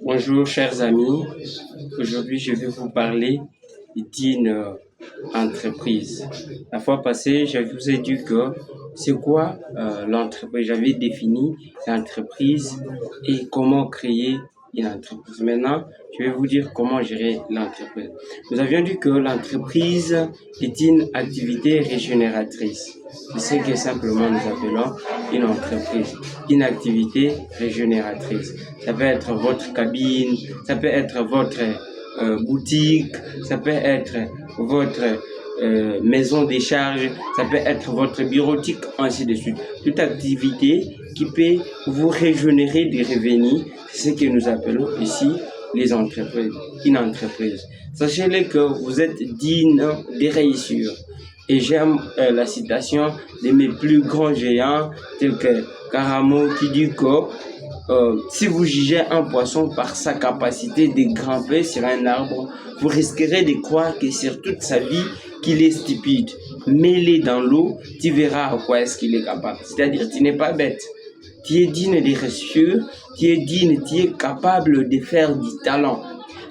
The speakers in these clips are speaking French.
Bonjour chers amis, aujourd'hui je vais vous parler d'une entreprise. La fois passée, je vous ai dit que c'est quoi l'entreprise. J'avais défini l'entreprise et comment créer une entreprise. Maintenant, je vais vous dire comment gérer l'entreprise. Nous avions dit que l'entreprise est une activité régénératrice. C'est ce que simplement nous appelons une entreprise, une activité régénératrice. Ça peut être votre cabine, ça peut être votre boutique, ça peut être votre maison de charge, ça peut être votre bureautique, ainsi de suite. Toute activité qui peut vous régénérer des revenus, c'est ce que nous appelons ici les entreprises, une entreprise. Sachez-le que vous êtes digne de réussir. Et j'aime la citation de mes plus grands géants, tels que Caramo, qui dit que si vous jugez un poisson par sa capacité de grimper sur un arbre, vous risquerez de croire que sur toute sa vie, qu'il est stupide. Mets-le dans l'eau, tu verras à quoi est-ce qu'il est capable. C'est-à-dire, tu n'es pas bête. Tu es digne de réussir, tu es digne, tu es capable de faire du talent.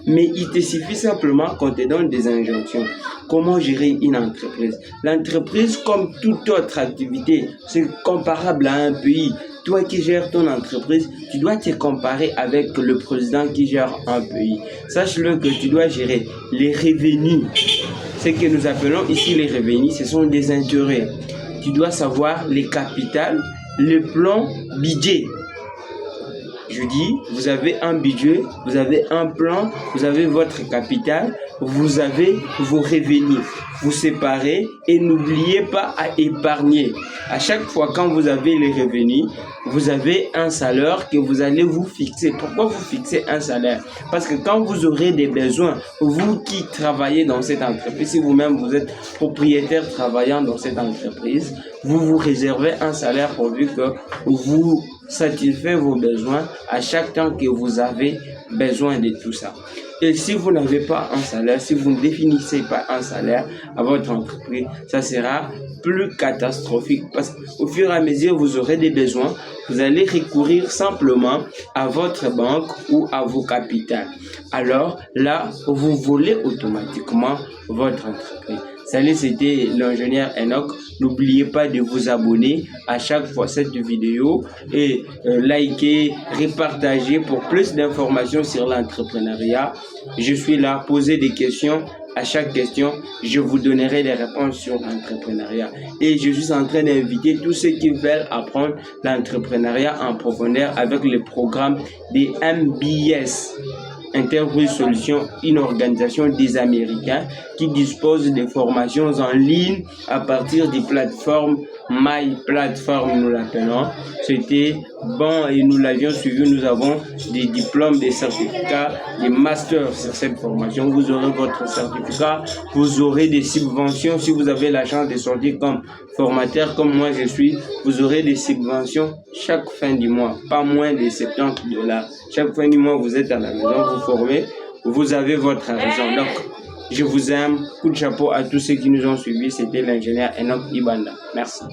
Mais il te suffit simplement qu'on te donne des injonctions. Comment gérer une entreprise? L'entreprise, comme toute autre activité, c'est comparable à un pays. Toi qui gères ton entreprise, tu dois te comparer avec le président qui gère un pays. Sache-le que tu dois gérer les revenus. Ce que nous appelons ici les revenus, ce sont des intérêts. Tu dois savoir les capitales, le plan, budget. Je dis, vous avez un budget, vous avez un plan, vous avez votre capital, vous avez vos revenus. Vous séparez et n'oubliez pas à épargner. À chaque fois quand vous avez les revenus, vous avez un salaire que vous allez vous fixer. Pourquoi vous fixez un salaire? Parce que quand vous aurez des besoins, vous qui travaillez dans cette entreprise, si vous-même vous êtes propriétaire travaillant dans cette entreprise, vous vous réservez un salaire pourvu que vous satisfait vos besoins à chaque temps que vous avez besoin de tout ça. Et si vous n'avez pas un salaire, si vous ne définissez pas un salaire à votre entreprise, ça sera plus catastrophique parce qu'au fur et à mesure vous aurez des besoins, vous allez recourir simplement à votre banque ou à vos capitales. Alors là, vous volez automatiquement votre entreprise. Salut, c'était l'ingénieur Enoch. N'oubliez pas de vous abonner à chaque fois cette vidéo et liker, repartager pour plus d'informations sur l'entrepreneuriat. Je suis là, poser des questions. À chaque question, je vous donnerai des réponses sur l'entrepreneuriat. Et je suis en train d'inviter tous ceux qui veulent apprendre l'entrepreneuriat en profondeur avec le programme des MBS. Enterprise Solutions, une organisation des Américains qui dispose de formations en ligne à partir des plateformes My Platform, nous l'appelons. C'était bon et nous l'avions suivi. Nous avons des diplômes, des certificats, des masters sur cette formation. Vous aurez votre certificat, vous aurez des subventions. Si vous avez la chance de sortir comme formateur, comme moi je suis, vous aurez des subventions chaque fin du mois, pas moins de $70. Chaque fin du mois, vous êtes à la maison, vous formez, vous avez votre argent. Donc, je vous aime. Coup de chapeau à tous ceux qui nous ont suivis. C'était l'ingénieur Enoch Ibanda. Merci.